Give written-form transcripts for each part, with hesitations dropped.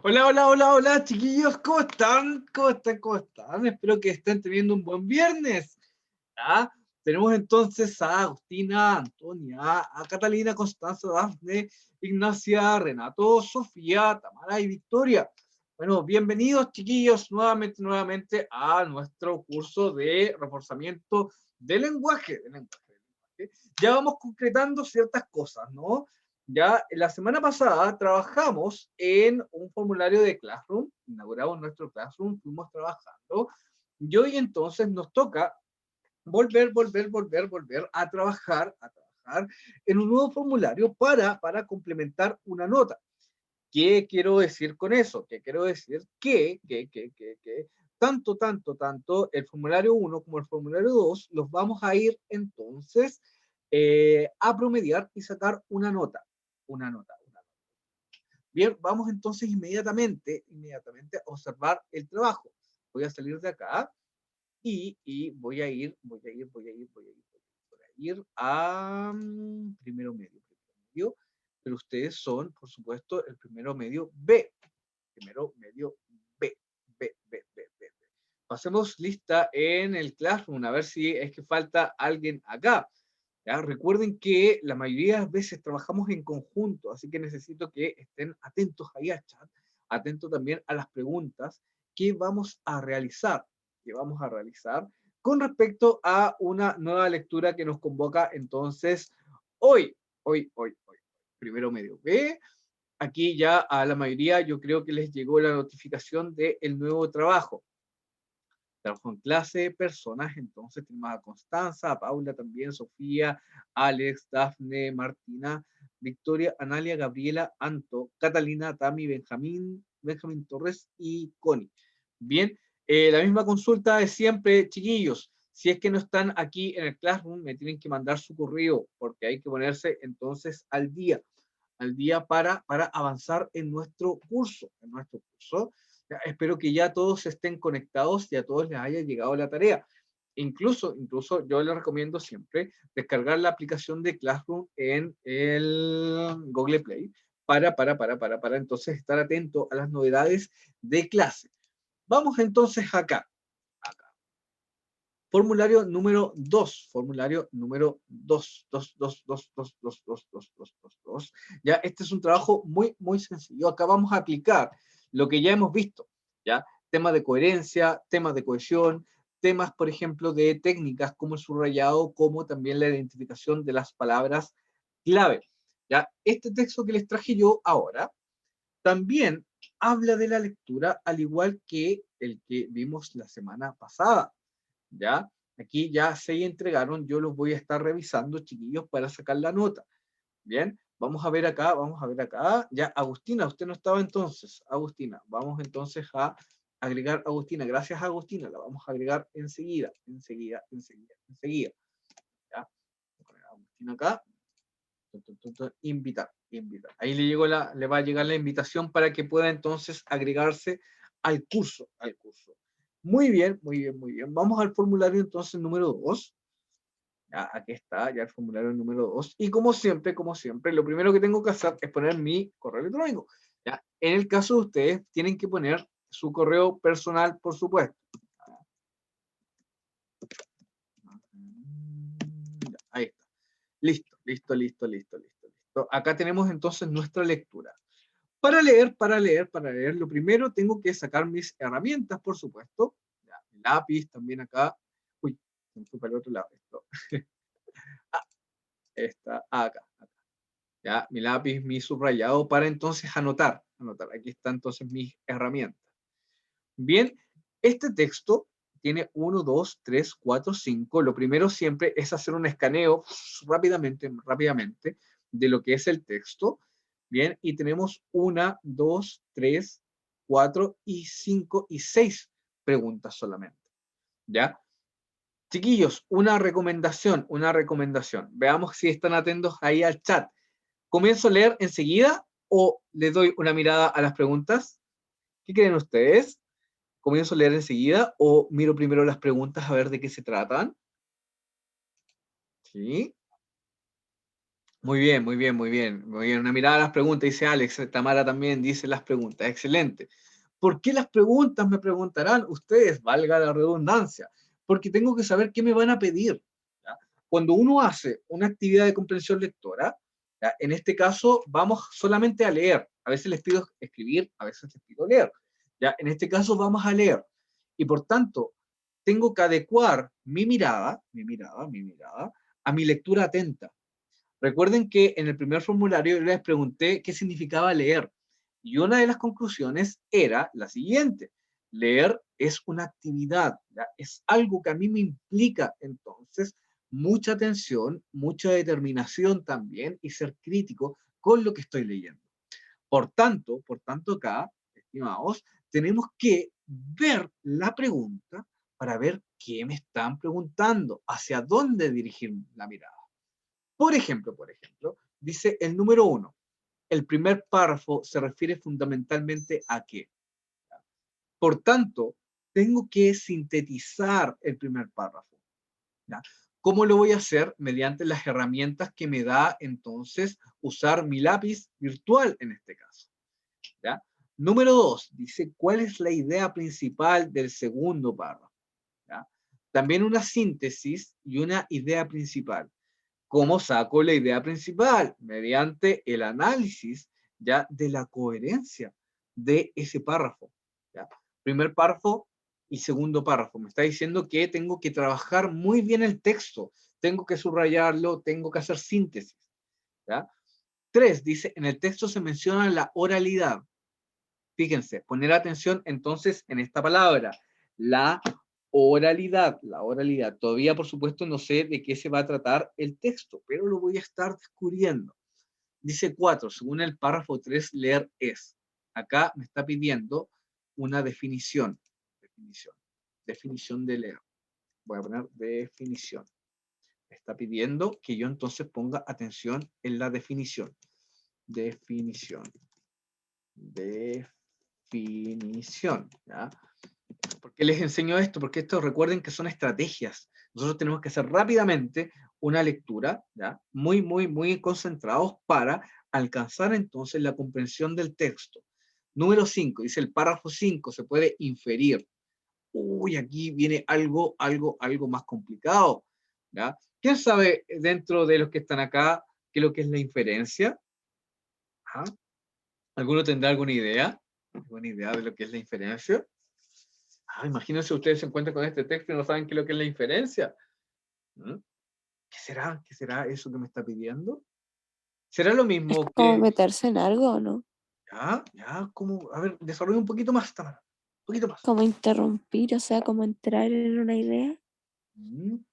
Hola, hola, hola, hola, chiquillos, ¿cómo están? ¿Cómo están? ¿Cómo están? Espero que estén teniendo un buen viernes. ¿Ya? Tenemos entonces a Agustina, a Antonia, a Catalina, Constanza, Dafne, Ignacia, Renato, Sofía, Tamara y Victoria. Bueno, bienvenidos, chiquillos, nuevamente a nuestro curso de reforzamiento del lenguaje. Ya vamos concretando ciertas cosas, ¿no? Ya la semana pasada trabajamos en un formulario de Classroom, inauguramos nuestro Classroom, fuimos trabajando, y hoy entonces nos toca volver a trabajar en un nuevo formulario para complementar una nota. ¿Qué quiero decir con eso? ¿Qué quiero decir? Que tanto el formulario 1 como el formulario 2 los vamos a ir entonces a promediar y sacar una nota. Una nota. Bien, vamos entonces inmediatamente a observar el trabajo. Voy a salir de acá y voy a ir a primero medio, pero ustedes son, por supuesto, el primero medio B. Primero medio B. Pasemos lista en el Classroom, a ver si es que falta alguien acá. ¿Ya? Recuerden que la mayoría de las veces trabajamos en conjunto, así que necesito que estén atentos ahí al chat, atentos también a las preguntas que vamos a realizar, con respecto a una nueva lectura que nos convoca entonces hoy. Primero medio B. Aquí ya a la mayoría yo creo que les llegó la notificación del nuevo trabajo. Trabajo en clase, personas, entonces tenemos a Constanza, a Paula también, Sofía, Alex, Dafne, Martina, Victoria, Analia, Gabriela, Anto, Catalina, Tami, Benjamín Torres y Connie. Bien, la misma consulta de siempre, chiquillos. Si es que no están aquí en el Classroom, me tienen que mandar su correo, porque hay que ponerse entonces al día para avanzar en nuestro curso. Espero que ya todos estén conectados y a todos les haya llegado la tarea. Incluso yo les recomiendo siempre descargar la aplicación de Classroom en el Google Play para entonces estar atento a las novedades de clase. Vamos entonces acá. Formulario número 2. Formulario número 2. Ya, este es un trabajo muy sencillo. Acá vamos a aplicar lo que ya hemos visto. ¿Ya? Temas de coherencia, temas de cohesión, temas, por ejemplo, de técnicas como el subrayado, como también la identificación de las palabras clave. ¿Ya? Este texto que les traje yo ahora también habla de la lectura, al igual que el que vimos la semana pasada. ¿Ya? Aquí ya se entregaron, yo los voy a estar revisando, chiquillos, para sacar la nota. Bien, vamos a ver acá. Ya, Agustina, usted no estaba entonces. Agustina, vamos entonces a agregar a Agustina. Gracias, Agustina, la vamos a agregar enseguida. ¿Ya? Agustina acá. Invitar. Ahí le va a llegar la invitación para que pueda entonces agregarse al curso. Muy bien. Vamos al formulario entonces número 2. Ya, aquí está, ya el formulario número 2. Y como siempre, lo primero que tengo que hacer es poner mi correo electrónico. ¿Ya? En el caso de ustedes, tienen que poner su correo personal, por supuesto. Ya, ahí está. Listo. Acá tenemos entonces nuestra lectura. Para leer, lo primero tengo que sacar mis herramientas, por supuesto. Ya, mi lápiz también acá. Uy, se me fue para el otro lado. Esto. Está acá. Ya, mi lápiz, mi subrayado para entonces anotar. Aquí están entonces mis herramientas. Bien, este texto tiene 1, 2, 3, 4, 5. Lo primero siempre es hacer un escaneo rápidamente de lo que es el texto. Bien, y tenemos 1, 2, 3, 4 y 5 y 6 preguntas solamente. ¿Ya? Chiquillos, una recomendación. Veamos si están atentos ahí al chat. ¿Comienzo a leer enseguida o le doy una mirada a las preguntas? ¿Qué creen ustedes? ¿Comienzo a leer enseguida o miro primero las preguntas a ver de qué se tratan? ¿Sí? Muy bien, muy bien, muy bien. Muy bien. Una mirada a las preguntas, dice Alex. Tamara también dice las preguntas. Excelente. ¿Por qué las preguntas? Me preguntarán ustedes, valga la redundancia. Porque tengo que saber qué me van a pedir. ¿Ya? Cuando uno hace una actividad de comprensión lectora, ¿ya? En este caso vamos solamente a leer. A veces les pido escribir, a veces les pido leer. ¿Ya? En este caso vamos a leer. Y por tanto, tengo que adecuar mi mirada a mi lectura atenta. Recuerden que en el primer formulario les pregunté qué significaba leer y una de las conclusiones era la siguiente. Leer es una actividad, ¿ya? Es algo que a mí me implica entonces mucha atención, mucha determinación también y ser crítico con lo que estoy leyendo. Por tanto acá, estimados, tenemos que ver la pregunta para ver qué me están preguntando, hacia dónde dirigir la mirada. Por ejemplo, dice el número 1. El primer párrafo se refiere fundamentalmente a qué. Por tanto, tengo que sintetizar el primer párrafo. ¿Ya? ¿Cómo lo voy a hacer? Mediante las herramientas que me da entonces usar mi lápiz virtual en este caso. ¿Ya? Número 2, dice cuál es la idea principal del segundo párrafo. ¿Ya? También una síntesis y una idea principal. ¿Cómo saco la idea principal? Mediante el análisis ya de la coherencia de ese párrafo. ¿Ya? Primer párrafo y segundo párrafo. Me está diciendo que tengo que trabajar muy bien el texto, tengo que subrayarlo, tengo que hacer síntesis. ¿Ya? 3, dice, en el texto se menciona la oralidad. Fíjense, poner atención entonces en esta palabra, la oralidad, la oralidad. Todavía, por supuesto, no sé de qué se va a tratar el texto, pero lo voy a estar descubriendo. Dice 4, según el párrafo 3, leer es. Acá me está pidiendo una definición. Definición de leer. Voy a poner definición. Me está pidiendo que yo entonces ponga atención en la definición. Definición. Definición. ¿Ya? ¿Por qué les enseño esto? Porque esto recuerden que son estrategias. Nosotros tenemos que hacer rápidamente una lectura, ¿ya? Muy, muy, muy concentrados para alcanzar entonces la comprensión del texto. Número 5, dice el párrafo 5, se puede inferir. Uy, aquí viene algo más complicado, ¿ya? ¿Quién sabe dentro de los que están acá qué es lo que es la inferencia? ¿Ah? ¿Alguno tendrá alguna idea? ¿Alguna idea de lo que es la inferencia? Imagínense ustedes se encuentran con este texto y no saben qué es lo que es la inferencia. ¿Mm? ¿Qué será? ¿Qué será eso que me está pidiendo? ¿Será lo Es mismo como que... meterse en algo, ¿no? Ya, ya, como... A ver, desarrolla un poquito más, Tamara. Un poquito más. Como interrumpir, o sea, como entrar en una idea.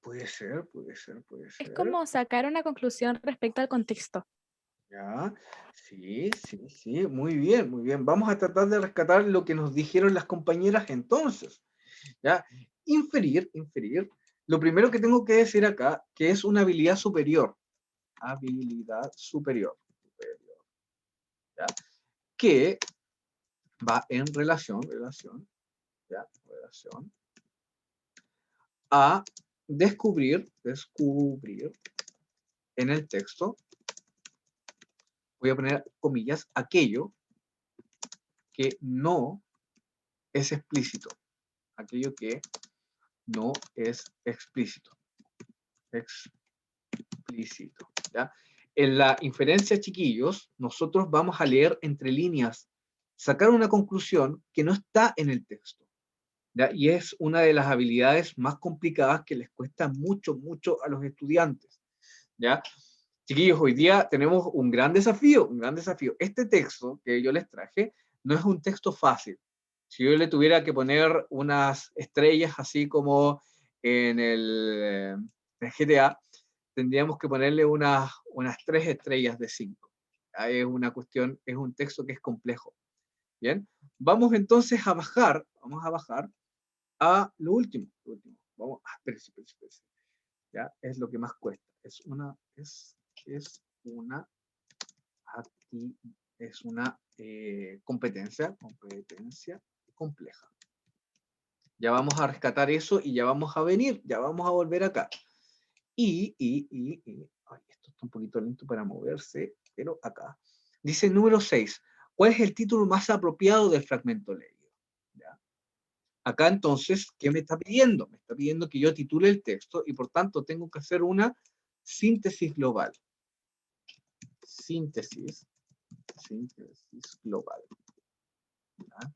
Puede ser, puede ser, puede Es ser. como sacar una conclusión respecto al contexto. Ya, sí, sí, sí, muy bien, muy bien. Vamos a tratar de rescatar lo que nos dijeron las compañeras entonces. ¿Ya? Inferir. Lo primero que tengo que decir acá, que es una habilidad superior. Habilidad superior. ¿Ya? Que va en ¿ya? Relación a descubrir en el texto, voy a poner comillas, aquello que no es explícito, aquello que no es explícito, ¿ya? En la inferencia, chiquillos, nosotros vamos a leer entre líneas, sacar una conclusión que no está en el texto. ¿Ya? Y es una de las habilidades más complicadas que les cuesta mucho, mucho a los estudiantes. ¿Ya? Chiquillos, hoy día tenemos un gran desafío, un gran desafío. Este texto que yo les traje no es un texto fácil. Si yo le tuviera que poner unas estrellas así como en el GTA, tendríamos que ponerle unas 3 estrellas de 5. Es una cuestión, es un texto que es complejo. Bien, vamos entonces vamos a bajar a lo último. Vamos, espérese. Ya es lo que más cuesta. Es una, es una competencia compleja. Ya vamos a rescatar eso y ya vamos a volver acá. Ay, esto está un poquito lento para moverse, pero acá. Dice número 6. ¿Cuál es el título más apropiado del fragmento leído? ¿Ya? Acá entonces, ¿qué me está pidiendo? Me está pidiendo que yo titule el texto y por tanto tengo que hacer una síntesis global. Síntesis global. ¿Ya?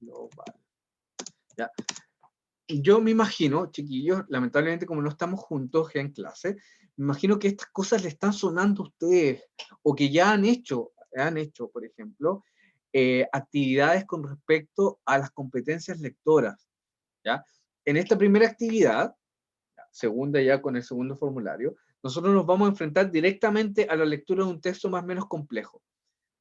Global. ¿Ya? Yo me imagino, chiquillos, lamentablemente como no estamos juntos ya en clase, me imagino que estas cosas le están sonando a ustedes o que ya han hecho, por ejemplo, actividades con respecto a las competencias lectoras. ¿Ya? En esta primera actividad, segunda ya con el segundo formulario, nosotros nos vamos a enfrentar directamente a la lectura de un texto más o menos complejo.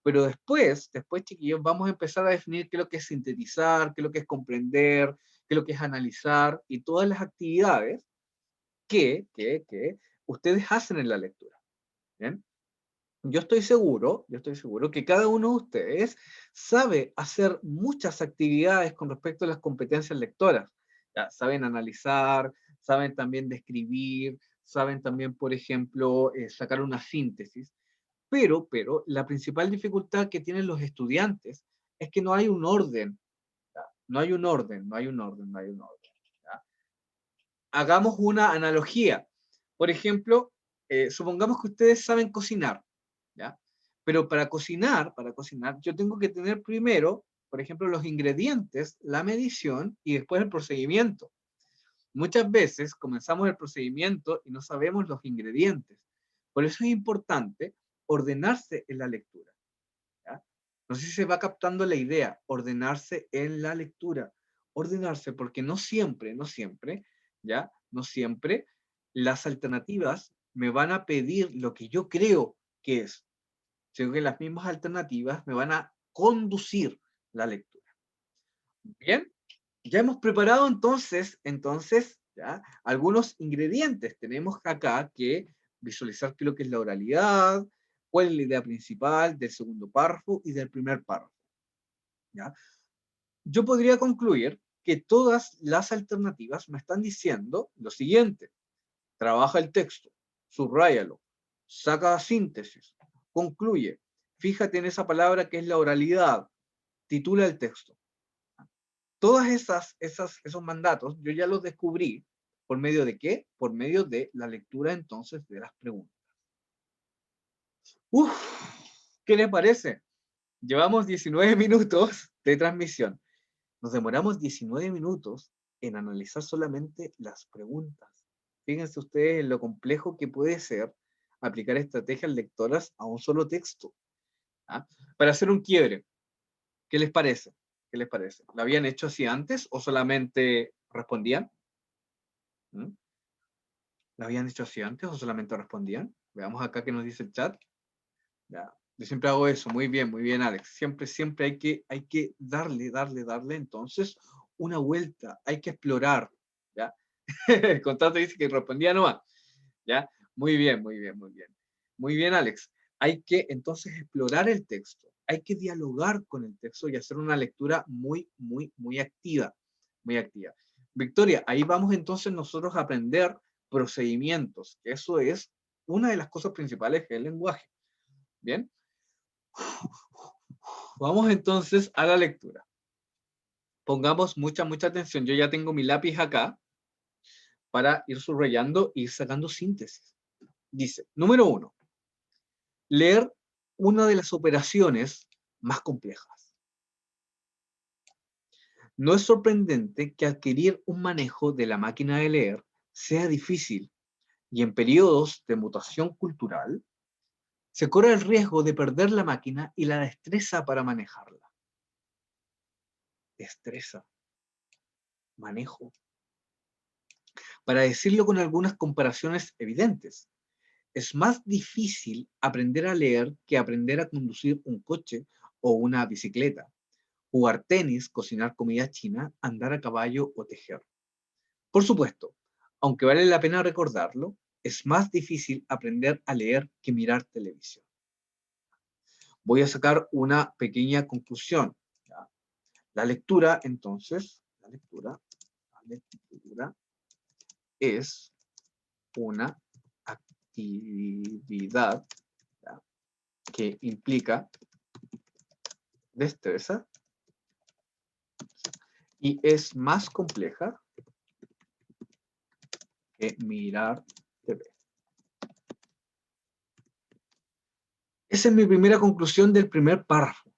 Pero después, chiquillos, vamos a empezar a definir qué es lo que es sintetizar, qué es lo que es comprender, qué es lo que es analizar y todas las actividades que ustedes hacen en la lectura. ¿Bien? Yo estoy seguro que cada uno de ustedes sabe hacer muchas actividades con respecto a las competencias lectoras. ¿Ya? Saben analizar, saben también describir, saben también, por ejemplo, sacar una síntesis. Pero la principal dificultad que tienen los estudiantes es que no hay un orden. ¿Ya? No hay un orden. ¿Ya? Hagamos una analogía. Por ejemplo, supongamos que ustedes saben cocinar, ¿ya? Pero para cocinar, yo tengo que tener primero, por ejemplo, los ingredientes, la medición y después el procedimiento. Muchas veces comenzamos el procedimiento y no sabemos los ingredientes. Por eso es importante ordenarse en la lectura. ¿Ya? No sé si se va captando la idea, ordenarse en la lectura. Ordenarse porque no siempre, ¿ya? No siempre las alternativas me van a pedir lo que yo creo que es, sino que las mismas alternativas me van a conducir la lectura. Bien, ya hemos preparado entonces, ¿ya? Algunos ingredientes. Tenemos acá que visualizar qué es lo que es la oralidad, cuál es la idea principal del segundo párrafo y del primer párrafo. ¿Ya? Yo podría concluir que todas las alternativas me están diciendo lo siguiente: trabaja el texto, subráyalo, saca síntesis, concluye, fíjate en esa palabra que es la oralidad, titula el texto. Todas esos mandatos yo ya los descubrí. ¿Por medio de qué? Por medio de la lectura entonces de las preguntas. Uf, ¿qué les parece? Llevamos 19 minutos de transmisión. Nos demoramos 19 minutos en analizar solamente las preguntas. Fíjense ustedes en lo complejo que puede ser aplicar estrategias lectoras a un solo texto. ¿Ah? Para hacer un quiebre, ¿qué les parece? ¿Qué les parece? ¿Lo habían hecho así antes o solamente respondían? ¿Mm? ¿Lo habían hecho así antes o solamente respondían? Veamos acá qué nos dice el chat. Ya. Yo siempre hago eso. Muy bien, Alex. Siempre hay que darle entonces una vuelta. Hay que explorar. ¿Ya? El contrato dice que respondía nomás. ¿Ya? Muy bien. Muy bien, Alex. Hay que entonces explorar el texto. Hay que dialogar con el texto y hacer una lectura muy activa. Muy activa. Victoria, ahí vamos entonces nosotros a aprender procedimientos. Eso es una de las cosas principales del lenguaje. Bien. Vamos entonces a la lectura. Pongamos mucha atención. Yo ya tengo mi lápiz acá para ir subrayando y ir sacando síntesis. Dice, número 1, leer una de las operaciones más complejas. No es sorprendente que adquirir un manejo de la máquina de leer sea difícil y en periodos de mutación cultural se corre el riesgo de perder la máquina y la destreza para manejarla. Destreza, manejo. Para decirlo con algunas comparaciones evidentes, es más difícil aprender a leer que aprender a conducir un coche o una bicicleta, jugar tenis, cocinar comida china, andar a caballo o tejer. Por supuesto, aunque vale la pena recordarlo, es más difícil aprender a leer que mirar televisión. Voy a sacar una pequeña conclusión. ¿Ya? La lectura, entonces, es una actividad actividad, ¿ya?, que implica destreza y es más compleja que mirar TV. Esa es mi primera conclusión del primer párrafo,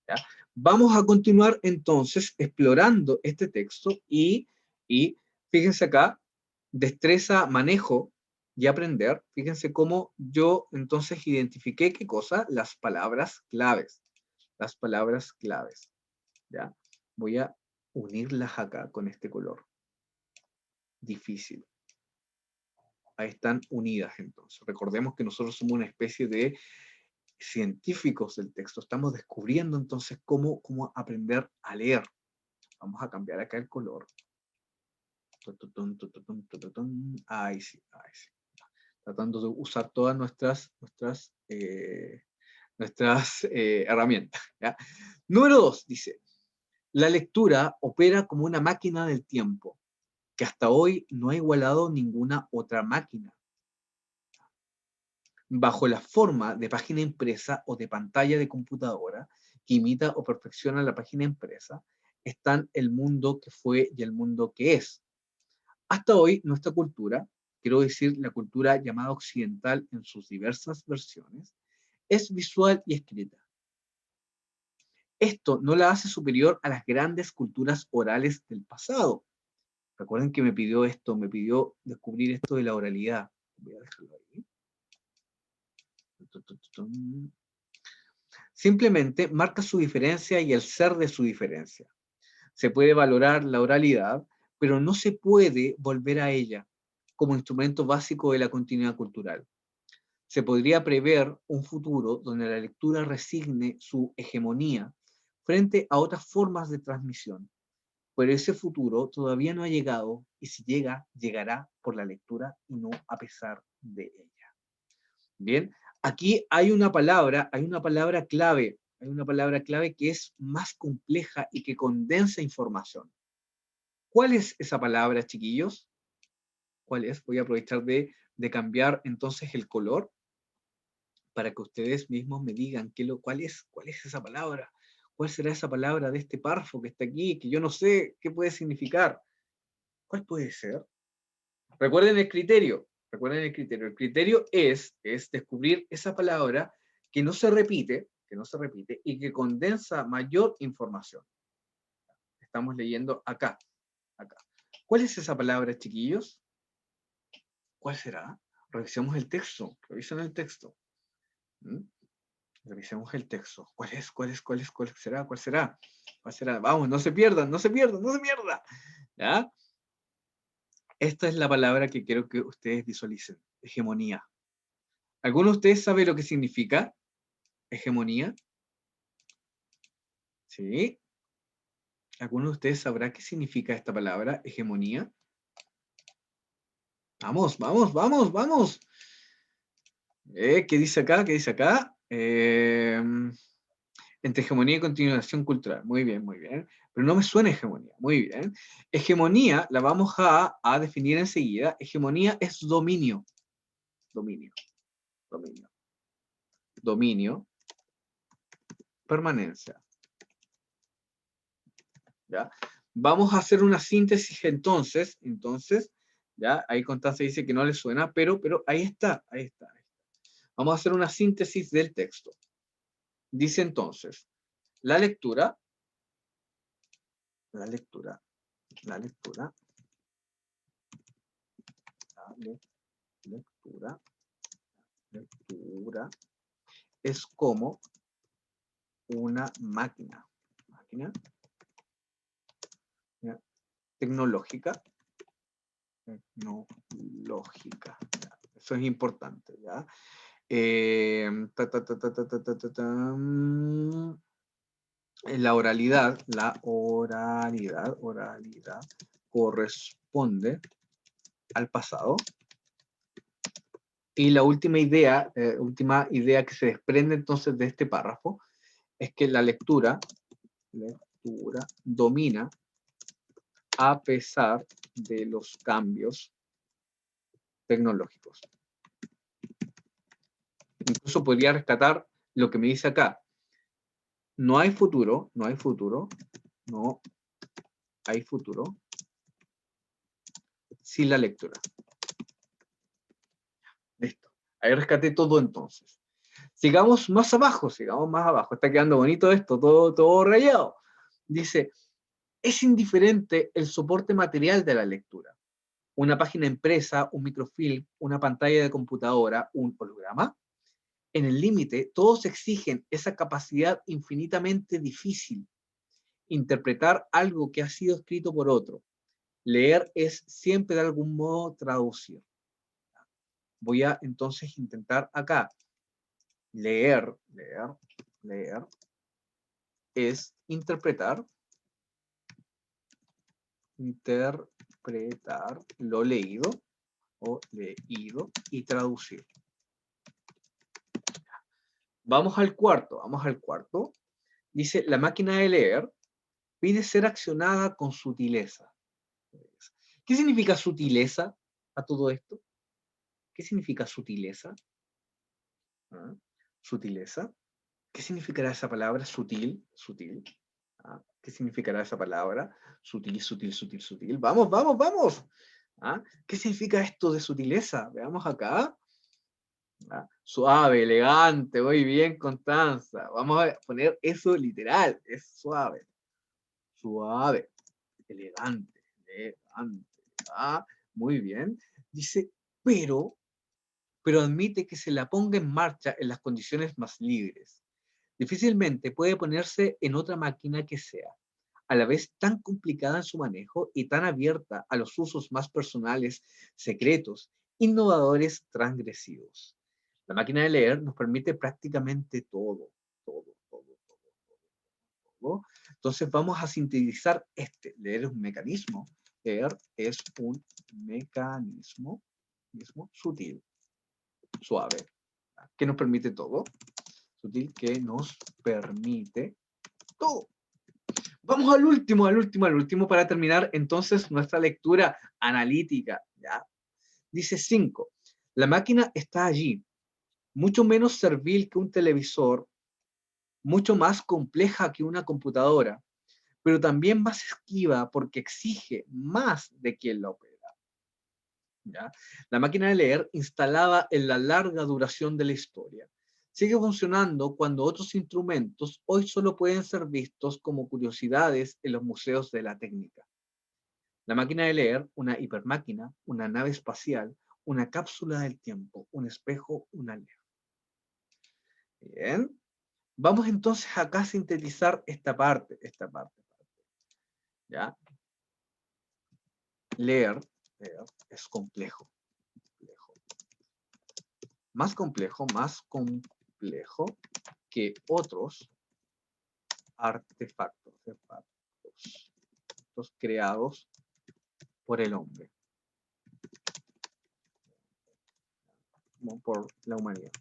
¿ya? Vamos a continuar entonces explorando este texto y fíjense acá, destreza, manejo y aprender. Fíjense cómo yo entonces identifiqué qué cosa, las palabras claves. Las palabras claves, ¿ya? Voy a unirlas acá con este color. Difícil. Ahí están unidas entonces. Recordemos que nosotros somos una especie de científicos del texto. Estamos descubriendo entonces cómo aprender a leer. Vamos a cambiar acá el color. Ahí sí, ahí sí. Tratando de usar todas nuestras herramientas, ¿ya? Número 2 dice, la lectura opera como una máquina del tiempo, que hasta hoy no ha igualado ninguna otra máquina. Bajo la forma de página impresa o de pantalla de computadora, que imita o perfecciona la página impresa, están el mundo que fue y el mundo que es. Hasta hoy, nuestra cultura, quiero decir la cultura llamada occidental en sus diversas versiones, es visual y escrita. Esto no la hace superior a las grandes culturas orales del pasado. Recuerden que me pidió descubrir esto de la oralidad. Voy a dejarlo ahí. Simplemente marca su diferencia y el ser de su diferencia. Se puede valorar la oralidad, pero no se puede volver a ella como instrumento básico de la continuidad cultural. Se podría prever un futuro donde la lectura resigne su hegemonía frente a otras formas de transmisión, pero ese futuro todavía no ha llegado y si llega, llegará por la lectura y no a pesar de ella. Bien, aquí hay una palabra clave, que es más compleja y que condensa información. ¿Cuál es esa palabra, chiquillos? ¿Cuál es? Voy a aprovechar de cambiar entonces el color para que ustedes mismos me digan cuál es esa palabra. ¿Cuál será esa palabra de este párrafo que está aquí, que yo no sé qué puede significar? ¿Cuál puede ser? Recuerden el criterio. El criterio es descubrir esa palabra que no se repite y que condensa mayor información. Estamos leyendo acá. ¿Cuál es esa palabra, chiquillos? ¿Cuál será? Revisemos el texto. Revisen el texto. Revisemos el texto. ¿Cuál será? ¿Cuál será? Vamos, no se pierdan. ¿Ya? Esta es la palabra que quiero que ustedes visualicen. Hegemonía. ¿Alguno de ustedes sabe lo que significa hegemonía? ¿Sí? ¿Alguno de ustedes sabrá qué significa esta palabra, hegemonía? Vamos. ¿Qué dice acá? Entre hegemonía y continuación cultural. Muy bien. Pero no me suena hegemonía. Muy bien. Hegemonía la vamos a definir enseguida. Hegemonía es dominio. Dominio. Permanencia. ¿Ya? Vamos a hacer una síntesis entonces, ¿ya? Ahí Constanza dice que no le suena, pero ahí está. Vamos a hacer una síntesis del texto. Dice entonces, la lectura es como una máquina tecnológica. Eso es importante, ¿ya? La oralidad corresponde al pasado. Y la última idea que se desprende entonces de este párrafo es que la lectura domina a pesar de los cambios tecnológicos. Incluso podría rescatar lo que me dice acá. No hay futuro, no hay futuro, no hay futuro sin la lectura. Listo. Ahí rescaté todo entonces. Sigamos más abajo, sigamos más abajo. Está quedando bonito esto, todo rayado. Dice, es indiferente el soporte material de la lectura. Una página impresa, un microfilm, una pantalla de computadora, un holograma. En el límite, todos exigen esa capacidad infinitamente difícil. Interpretar algo que ha sido escrito por otro. Leer es siempre de algún modo traducir. Voy a entonces intentar acá. Leer es interpretar lo leído y traducir. Vamos al cuarto. Dice, la máquina de leer pide ser accionada con sutileza. ¿Qué significa sutileza a todo esto? ¿Qué significa sutileza? ¿Ah? Sutileza. ¿Qué significará esa palabra? Sutil. ¿Ah? ¿Qué significará esa palabra? Sutil. Vamos. ¿Ah? ¿Qué significa esto de sutileza? Veamos acá. ¿Ah? Suave, elegante, muy bien, Constanza. Vamos a poner eso literal, es suave. Suave, elegante. ¿Ah? Muy bien. Dice, pero admite que se la ponga en marcha en las condiciones más libres. Difícilmente puede ponerse en otra máquina que sea, a la vez tan complicada en su manejo y tan abierta a los usos más personales, secretos, innovadores, transgresivos. La máquina de leer nos permite prácticamente todo. Entonces vamos a sintetizar leer es un mecanismo, leer es un mecanismo sutil, suave, que nos permite todo, sutil que nos permite todo. Vamos al último para terminar entonces nuestra lectura analítica, ¿ya? Dice 5. La máquina está allí, mucho menos servil que un televisor, mucho más compleja que una computadora, pero también más esquiva porque exige más de quien la opera. ¿Ya? La máquina de leer, instalada en la larga duración de la historia, sigue funcionando cuando otros instrumentos hoy solo pueden ser vistos como curiosidades en los museos de la técnica. La máquina de leer, una hipermáquina, una nave espacial, una cápsula del tiempo, un espejo, una leva. Bien. Vamos entonces acá a sintetizar esta parte. ¿Ya? Leer es complejo. Más complejo que otros artefactos creados por el hombre, por la humanidad.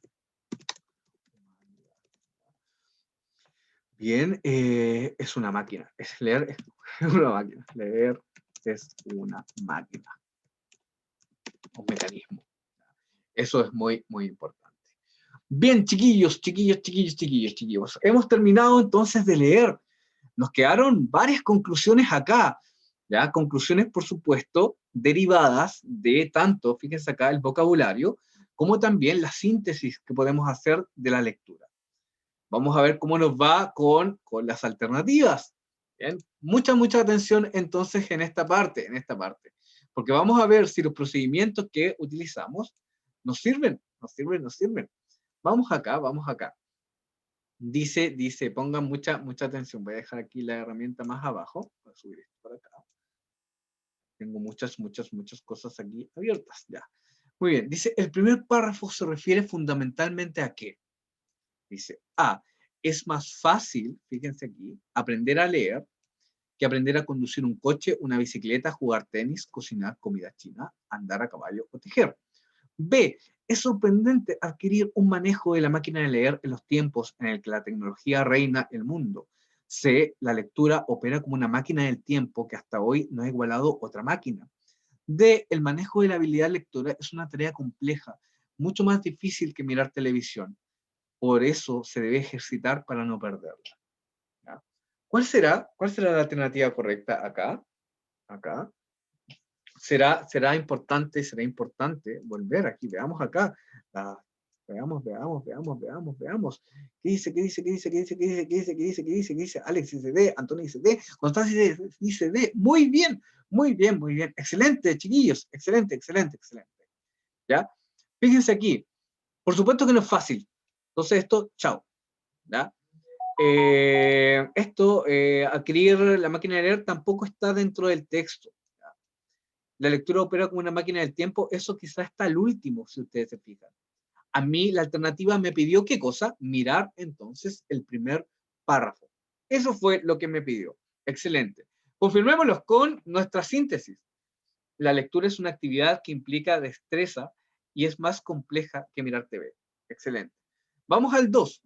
Bien, es una máquina. Leer es una máquina. Leer es una máquina. Un mecanismo. Eso es muy, muy importante. Bien, chiquillos. Hemos terminado entonces de leer. Nos quedaron varias conclusiones acá. ¿Ya? Conclusiones, por supuesto, derivadas de tanto, fíjense acá, el vocabulario, como también la síntesis que podemos hacer de la lectura. Vamos a ver cómo nos va con las alternativas. ¿Bien? Mucha atención entonces en esta parte, porque vamos a ver si los procedimientos que utilizamos nos sirven. Vamos acá. Dice, pongan mucha atención. Voy a dejar aquí la herramienta más abajo. Voy a subir esto para acá. Tengo muchas cosas aquí abiertas. Ya. Muy bien. Dice, el primer párrafo se refiere fundamentalmente a ¿qué? Dice, es más fácil, fíjense aquí, aprender a leer que aprender a conducir un coche, una bicicleta, jugar tenis, cocinar comida china, andar a caballo o tejer. B, es sorprendente adquirir un manejo de la máquina de leer en los tiempos en el que la tecnología reina el mundo. C, la lectura opera como una máquina del tiempo que hasta hoy no ha igualado otra máquina. D, el manejo de la habilidad lectora es una tarea compleja, mucho más difícil que mirar televisión. Por eso se debe ejercitar para no perderla. ¿Ya? ¿Cuál será la alternativa correcta acá? Acá. Será importante volver aquí. Veamos acá. Veamos. ¿Qué dice? ¿Qué dice? Alex dice D, Antonio dice D, Constancia dice D. Muy bien. Excelente, chiquillos. Excelente. ¿Ya? Fíjense aquí. Por supuesto que no es fácil. Entonces esto, chao. ¿Ya? Adquirir la máquina de leer tampoco está dentro del texto. La lectura opera como una máquina del tiempo, eso quizás está al último, si ustedes se fijan. A mí la alternativa me pidió, ¿qué cosa? Mirar entonces el primer párrafo. Eso fue lo que me pidió. Excelente. Confirmémoslo con nuestra síntesis. La lectura es una actividad que implica destreza y es más compleja que mirar TV. Excelente. Vamos al 2.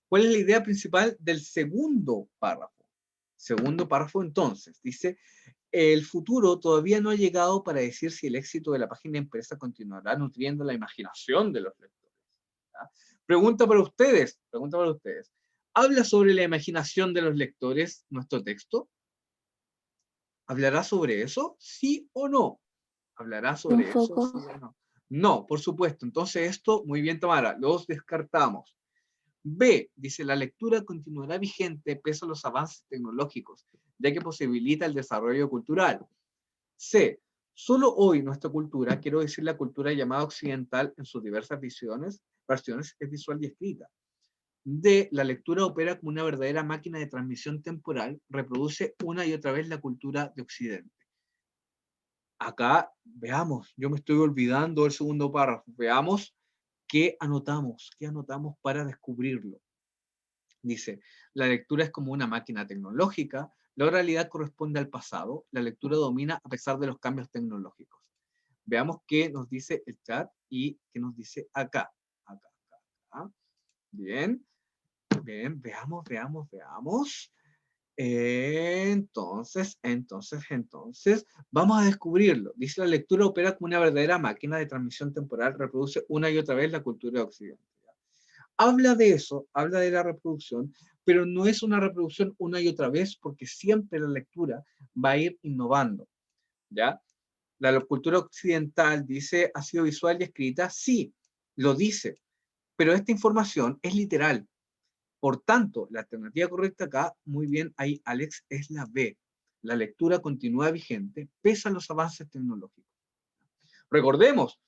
¿Cuál es la idea principal del segundo párrafo? Segundo párrafo, entonces, dice, el futuro todavía no ha llegado para decir si el éxito de la página impresa continuará nutriendo la imaginación de los lectores. ¿Ya? Pregunta para ustedes. ¿Habla sobre la imaginación de los lectores nuestro texto? ¿Hablará sobre eso? ¿Sí o no? ¿Hablará Un sobre eso? poco. ¿Sí o no? No, por supuesto. Entonces esto, muy bien, Tamara, los descartamos. B, dice, la lectura continuará vigente pese a los avances tecnológicos, ya que posibilita el desarrollo cultural. C, solo hoy nuestra cultura, quiero decir la cultura llamada occidental en sus diversas versiones, es visual y escrita. D, la lectura opera como una verdadera máquina de transmisión temporal, reproduce una y otra vez la cultura de Occidente. Acá, veamos, yo me estoy olvidando del segundo párrafo, veamos qué anotamos para descubrirlo. Dice, la lectura es como una máquina tecnológica, la oralidad corresponde al pasado, la lectura domina a pesar de los cambios tecnológicos. Veamos qué nos dice el chat y qué nos dice acá. Acá. Bien, veamos. Entonces, vamos a descubrirlo. Dice, la lectura opera como una verdadera máquina de transmisión temporal, reproduce una y otra vez la cultura de Occidente. Habla de eso, habla de la reproducción, pero no es una reproducción una y otra vez, porque siempre la lectura va a ir innovando, ¿ya? La cultura occidental dice, ha sido visual y escrita, sí, lo dice, pero esta información es literal. Por tanto, la alternativa correcta acá, muy bien, ahí Alex, es la B. La lectura continúa vigente pese a los avances tecnológicos. Recordemos,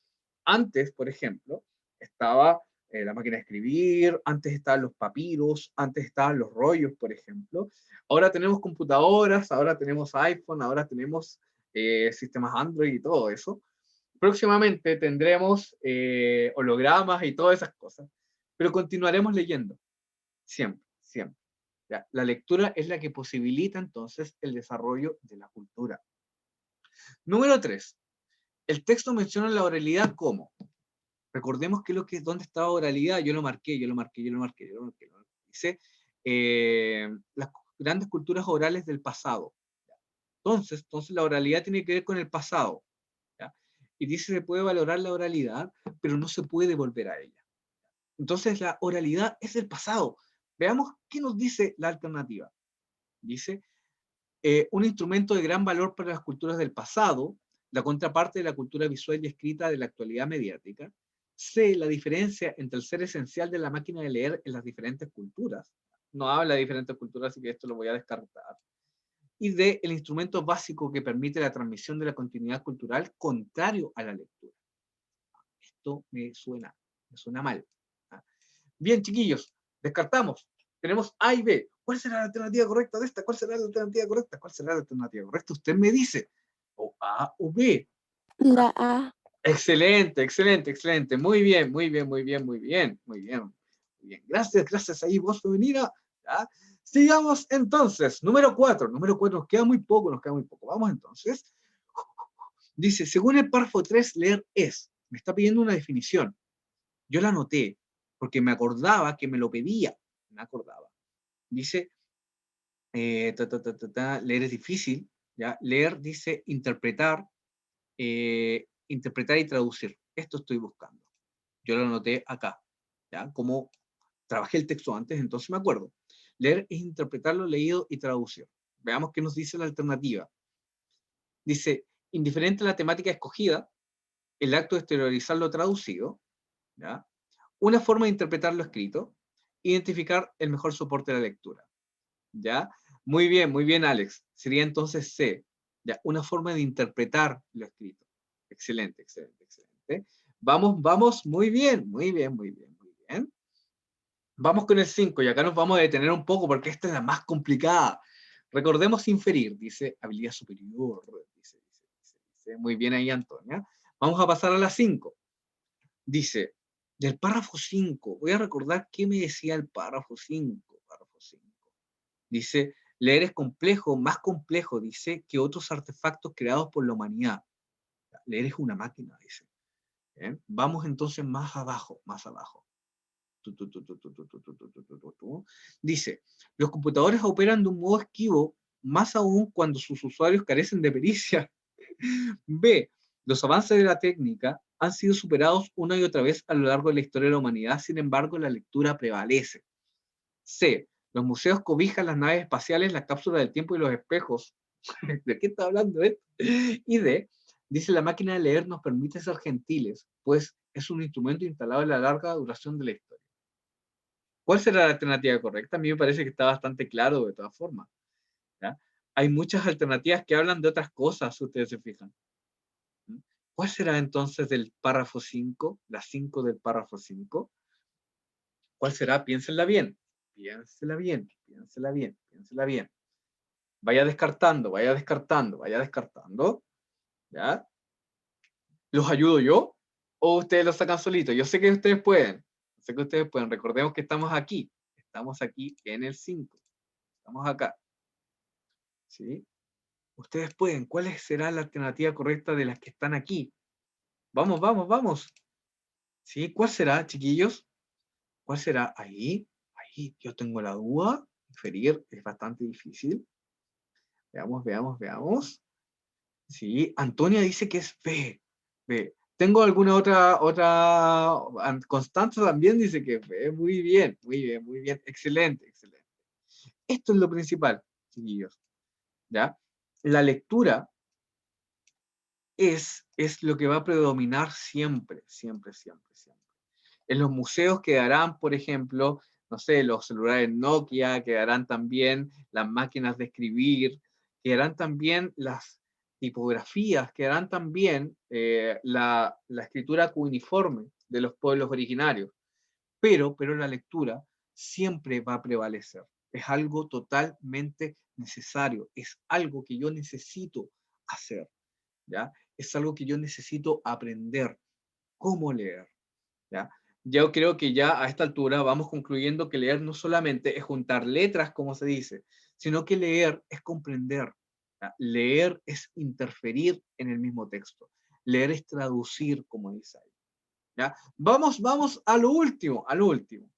antes, por ejemplo, estaba la máquina de escribir, antes estaban los papiros, antes estaban los rollos, por ejemplo. Ahora tenemos computadoras, ahora tenemos iPhone, ahora tenemos sistemas Android y todo eso. Próximamente tendremos hologramas y todas esas cosas, pero continuaremos leyendo, siempre. ¿Ya? La lectura es la que posibilita entonces el desarrollo de la cultura. Número 3. El texto menciona la oralidad como. Recordemos dónde estaba oralidad, yo lo marqué. Dice, las grandes culturas orales del pasado. Entonces la oralidad tiene que ver con el pasado. ¿Ya? Y dice, se puede valorar la oralidad, pero no se puede volver a ella. Entonces la oralidad es el pasado. Veamos qué nos dice la alternativa. Dice, un instrumento de gran valor para las culturas del pasado, la contraparte de la cultura visual y escrita de la actualidad mediática. C, la diferencia entre el ser esencial de la máquina de leer en las diferentes culturas. No habla de diferentes culturas, así que esto lo voy a descartar. Y D, el instrumento básico que permite la transmisión de la continuidad cultural contrario a la lectura. Esto me suena mal. Bien, chiquillos, descartamos. Tenemos A y B. ¿Cuál será la alternativa correcta de esta? ¿Cuál será la alternativa correcta? Usted me dice, o A o B. La A. Excelente. Muy bien. Gracias ahí, voz femenina. ¿Ya? Sigamos entonces. Número 4. Nos queda muy poco. Vamos entonces. Dice, según el párrafo 3, leer es. Me está pidiendo una definición. Yo la anoté porque me acordaba que me lo pedía. Dice, leer es difícil. ¿ya? Leer dice interpretar, interpretar y traducir. Esto estoy buscando. Yo lo anoté acá, ¿ya? Como trabajé el texto antes, entonces me acuerdo. Leer es interpretar lo leído y traducir. Veamos qué nos dice la alternativa. Dice, indiferente a la temática escogida, el acto de exteriorizar lo traducido, ¿ya? Una forma de interpretar lo escrito, identificar el mejor soporte de la lectura, ¿ya? Muy bien, Alex. Sería entonces C, ¿ya? Una forma de interpretar lo escrito. Excelente, excelente, excelente. Vamos, muy bien, muy bien, muy bien, muy bien. Vamos con el 5 y acá nos vamos a detener un poco porque esta es la más complicada. Recordemos inferir, dice habilidad superior. Dice. Muy bien ahí, Antonia. Vamos a pasar a la 5. Dice, del párrafo 5, voy a recordar qué me decía el párrafo 5. Párrafo 5. Dice, leer es complejo, más complejo, dice, que otros artefactos creados por la humanidad. Leer es una máquina, dice. ¿Bien? Vamos entonces más abajo, más abajo. Dice, los computadores operan de un modo esquivo, más aún cuando sus usuarios carecen de pericia. B, los avances de la técnica han sido superados una y otra vez a lo largo de la historia de la humanidad, sin embargo, la lectura prevalece. C, los museos cobijan las naves espaciales, las cápsulas del tiempo y los espejos. ¿De qué está hablando esto? Y D, dice, la máquina de leer nos permite ser gentiles, pues es un instrumento instalado en la larga duración de la historia. ¿Cuál será la alternativa correcta? A mí me parece que está bastante claro de todas formas, ¿ya? Hay muchas alternativas que hablan de otras cosas, si ustedes se fijan. ¿Cuál será entonces del párrafo 5? La 5 del párrafo 5. ¿Cuál será? Piénsenla bien. Piénsela bien, piénsela bien, piénsela bien. Vaya descartando, vaya descartando, vaya descartando. ¿Ya? ¿Los ayudo yo? ¿O ustedes lo sacan solitos? Yo sé que ustedes pueden. Sé que ustedes pueden. Recordemos que estamos aquí. Estamos aquí en el 5. Estamos acá. ¿Sí? Ustedes pueden. ¿Cuál será la alternativa correcta de las que están aquí? Vamos, vamos, vamos. ¿Sí? ¿Cuál será, chiquillos? ¿Cuál será? Ahí, ahí, yo tengo la duda. Inferir es bastante difícil. Veamos, veamos, veamos. Sí, Antonia dice que es B. B. ¿Tengo alguna otra? Constanza también dice que es B. Muy bien, muy bien, muy bien. Excelente, excelente. Esto es lo principal, chiquillos. ¿Ya? La lectura es lo que va a predominar siempre, siempre, siempre, siempre. En los museos quedarán, por ejemplo, no sé, los celulares Nokia, quedarán también las máquinas de escribir, quedarán también las tipografías, quedarán también la escritura cuneiforme de los pueblos originarios. Pero la lectura siempre va a prevalecer. Es algo totalmente necesario, es algo que yo necesito hacer, ¿ya? Es algo que yo necesito aprender, cómo leer, ¿ya? Yo creo que ya a esta altura vamos concluyendo que leer no solamente es juntar letras, como se dice, sino que leer es comprender. ¿Ya? Leer es interferir en el mismo texto. Leer es traducir, como dice ahí. ¿Ya? Vamos a lo último, a lo último.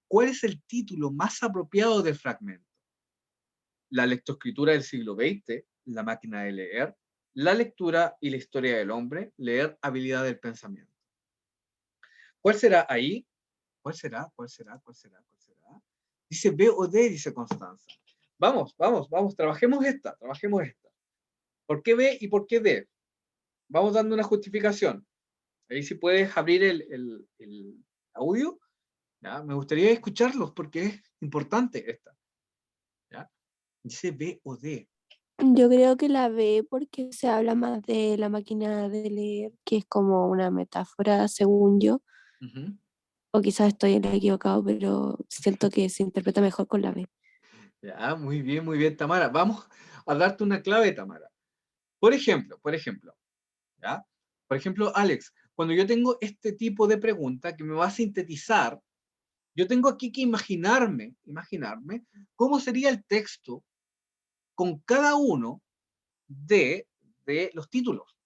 ¿Cuál es el título más apropiado del fragmento? La lectoescritura del siglo XX, la máquina de leer, la lectura y la historia del hombre, leer habilidad del pensamiento. ¿Cuál será ahí? ¿Cuál será? ¿Cuál será? ¿Cuál será? ¿Cuál será? Dice B o D, dice Constanza. Vamos, vamos, vamos, trabajemos esta, trabajemos esta. ¿Por qué B y por qué D? Vamos dando una justificación. Ahí si puedes abrir el audio, ¿ya? Me gustaría escucharlos porque es importante esta. ¿Ya? Dice B o D. Yo creo que la B porque se habla más de la máquina de leer, que es como una metáfora, según yo. Uh-huh. O quizás estoy equivocado, pero siento que se interpreta mejor con la B. Ya, muy bien, Tamara. Vamos a darte una clave, Tamara. Por ejemplo, ¿ya? Por ejemplo, Alex, cuando yo tengo este tipo de pregunta que me va a sintetizar, yo tengo aquí que imaginarme cómo sería el texto con cada uno de los títulos.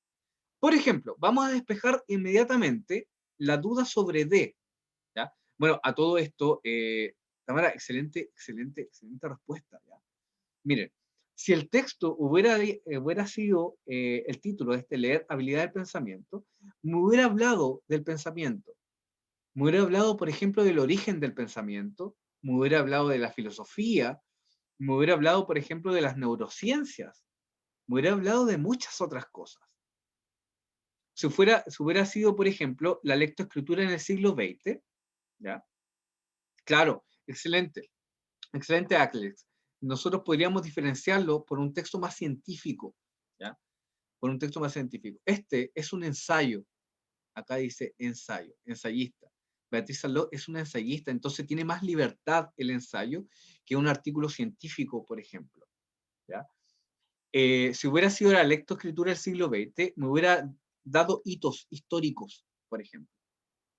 Por ejemplo, vamos a despejar inmediatamente la duda sobre D. ¿Ya? Bueno, a todo esto, Tamara, excelente respuesta. ¿Ya? Miren, Si el texto hubiera sido el título de este leer, habilidad del pensamiento, me hubiera hablado del pensamiento. Me hubiera hablado, por ejemplo, del origen del pensamiento, me hubiera hablado de la filosofía, me hubiera hablado, por ejemplo, de las neurociencias, me hubiera hablado de muchas otras cosas. Si hubiera sido, por ejemplo, la lectoescritura en el siglo XX, ¿ya? Claro, excelente, excelente, Alex. Nosotros podríamos diferenciarlo por un texto más científico, ¿ya? Por un texto más científico. Este es un ensayo, acá dice ensayo, ensayista. Beatriz Arlot es una ensayista, entonces tiene más libertad el ensayo que un artículo científico, por ejemplo, ¿ya? Si hubiera sido la lectoescritura del siglo XX, me hubiera dado hitos históricos, por ejemplo,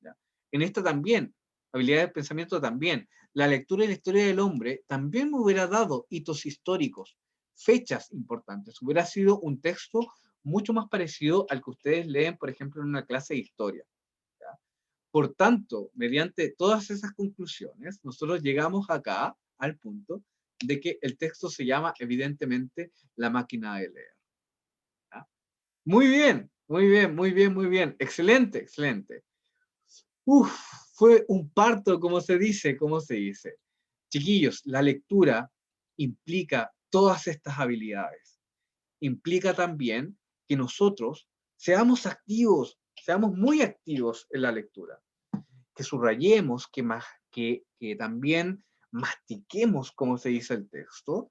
¿ya? En esta también, habilidad de pensamiento también. La lectura de la historia del hombre también me hubiera dado hitos históricos, fechas importantes. Hubiera sido un texto mucho más parecido al que ustedes leen, por ejemplo, en una clase de historia, ¿ya? Por tanto, mediante todas esas conclusiones, nosotros llegamos acá al punto de que el texto se llama, evidentemente, La máquina de leer, ¿ya? Muy bien, muy bien, muy bien, muy bien. Excelente, excelente. Uf, fue un parto, como se dice, como se dice. Chiquillos, la lectura implica todas estas habilidades. Implica también que nosotros seamos activos, seamos muy activos en la lectura, que subrayemos, que también mastiquemos, como se dice el texto,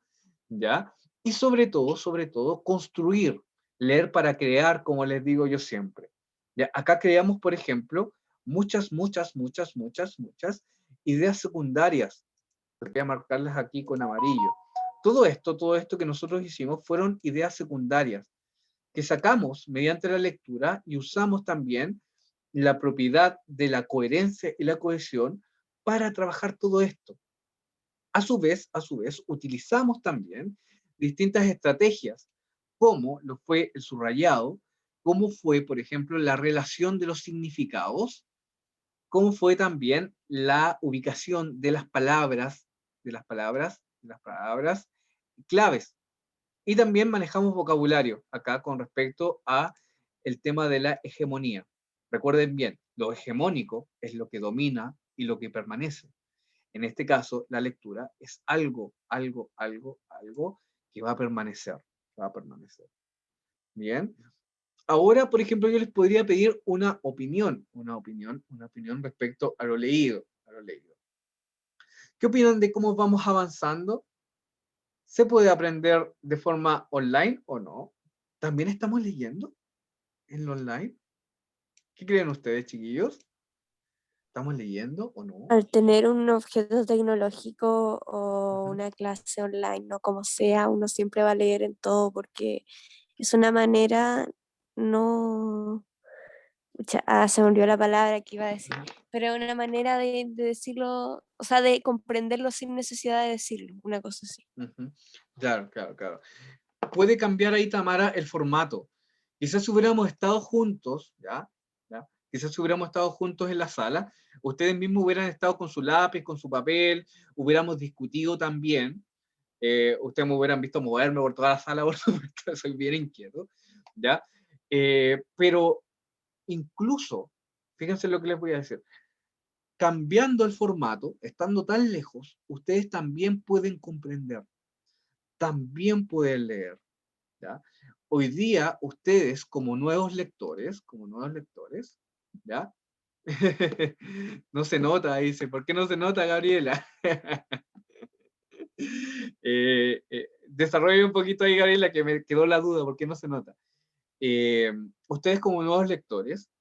¿ya? Y sobre todo, construir, leer para crear, como les digo yo siempre. ¿Ya? Acá creamos, por ejemplo, muchas ideas secundarias. Voy a marcarlas aquí con amarillo. Todo esto que nosotros hicimos fueron ideas secundarias que sacamos mediante la lectura y usamos también la propiedad de la coherencia y la cohesión para trabajar todo esto. A su vez, utilizamos también distintas estrategias, como lo fue el subrayado, como fue, por ejemplo, la relación de los significados, como fue también la ubicación de las palabras, de las palabras claves. Y también manejamos vocabulario acá con respecto a el tema de la hegemonía. Recuerden bien, lo hegemónico es lo que domina y lo que permanece. En este caso, la lectura es algo que va a permanecer. Va a permanecer. Bien. Ahora, por ejemplo, yo les podría pedir una opinión respecto a lo leído. ¿Qué opinan de cómo vamos avanzando? ¿Se puede aprender de forma online o no? ¿También estamos leyendo en lo online? ¿Qué creen ustedes, chiquillos? ¿Estamos leyendo o no? Al tener un objeto tecnológico o Ujú. una clase online, no como sea, uno siempre va a leer en todo porque es una manera, no, se me olvidó la palabra que iba a decir, pero es una manera de decirlo, o sea, de comprenderlo sin necesidad de decirlo, una cosa así. Ujú. Claro. Puede cambiar ahí, Tamara, el formato. Quizás si hubiéramos estado juntos, ¿ya? Quizás si hubiéramos estado juntos en la sala, ustedes mismos hubieran estado con su lápiz, con su papel, hubiéramos discutido también. Ustedes me hubieran visto moverme por toda la sala, por supuesto, soy bien inquieto, ¿ya? Pero incluso, fíjense lo que les voy a decir, cambiando el formato, estando tan lejos, ustedes también pueden comprender, también pueden leer, ¿ya? Hoy día, ustedes como nuevos lectores, ¿ya? No se nota, dice, ¿por qué no se nota, Gabriela? Desarrolle un poquito ahí, Gabriela, que me quedó la duda, ¿por qué no se nota? Ustedes como nuevos lectores,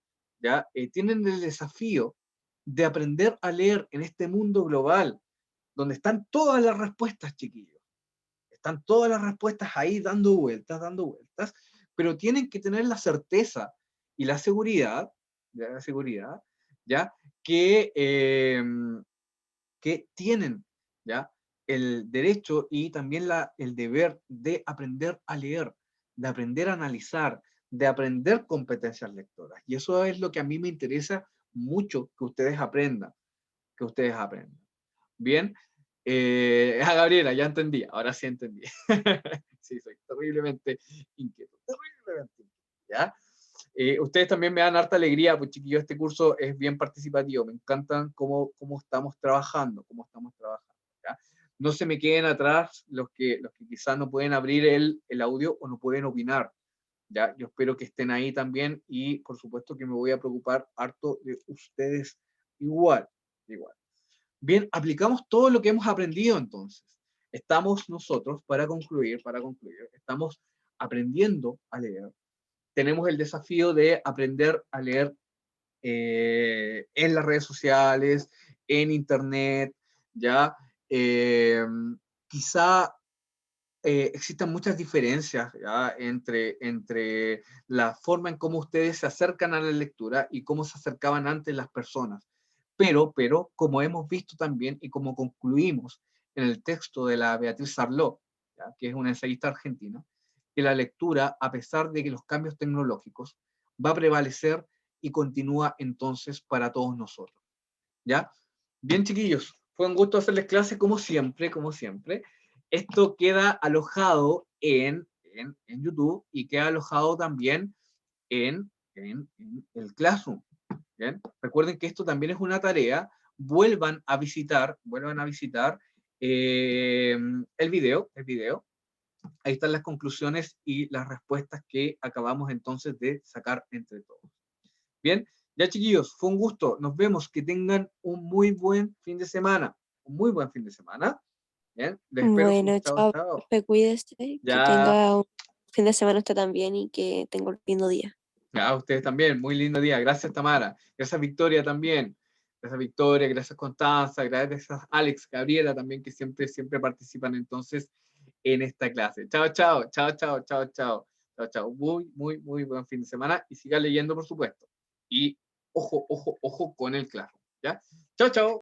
¿ya? Tienen el desafío de aprender a leer en este mundo global, donde están todas las respuestas, chiquillos. Están todas las respuestas ahí dando vueltas, pero tienen que tener la certeza y la seguridad, ¿ya? Que tienen, ¿ya? El derecho y también el deber de aprender a leer, de aprender a analizar, de aprender competencias lectoras. Y eso es lo que a mí me interesa mucho que ustedes aprendan, Bien, a Gabriela, ya entendí, ahora sí entendí. Sí, soy terriblemente inquieto, terriblemente inquieto, ¿ya? Ustedes también me dan harta alegría, pues chiquillos, este curso es bien participativo, me encantan cómo estamos trabajando, ¿ya? No se me queden atrás los que quizás no pueden abrir el audio o no pueden opinar, ¿ya? Yo espero que estén ahí también y por supuesto que me voy a preocupar harto de ustedes igual. Bien, aplicamos todo lo que hemos aprendido entonces. Estamos nosotros, para concluir, estamos aprendiendo a leer. Tenemos el desafío de aprender a leer en las redes sociales, en internet, ¿ya? Quizá existen muchas diferencias, ¿ya? Entre la forma en cómo ustedes se acercan a la lectura y cómo se acercaban antes las personas. Pero, como hemos visto también y como concluimos en el texto de la Beatriz Sarló, ¿ya? Que es una ensayista argentina, que la lectura, a pesar de que los cambios tecnológicos, va a prevalecer y continúa entonces para todos nosotros, ¿ya? Bien, chiquillos, fue un gusto hacerles clase como siempre, Esto queda alojado en YouTube y queda alojado también en el Classroom. ¿Bien? Recuerden que esto también es una tarea. Vuelvan a visitar el video. Ahí están las conclusiones y las respuestas que acabamos entonces de sacar entre todos. Bien, ya chiquillos, fue un gusto. Nos vemos. Que tengan un muy buen fin de semana. Bien, les espero. Bueno, Chao, chao, chao. profe, cuídese, que Ya, tenga un fin de semana usted también y que tenga un lindo día. ya, ustedes también. Muy lindo día. Gracias, Tamara. Gracias, Victoria, también. Gracias, Victoria. Gracias, Constanza. Gracias, Alex, Gabriela, también, que siempre participan entonces en esta clase. Chao, chao, chao, chao, chao, chao. Chao, chao. Muy buen fin de semana. Y sigan leyendo, por supuesto. Y ojo con el claro. ¿Ya? Chao, chao.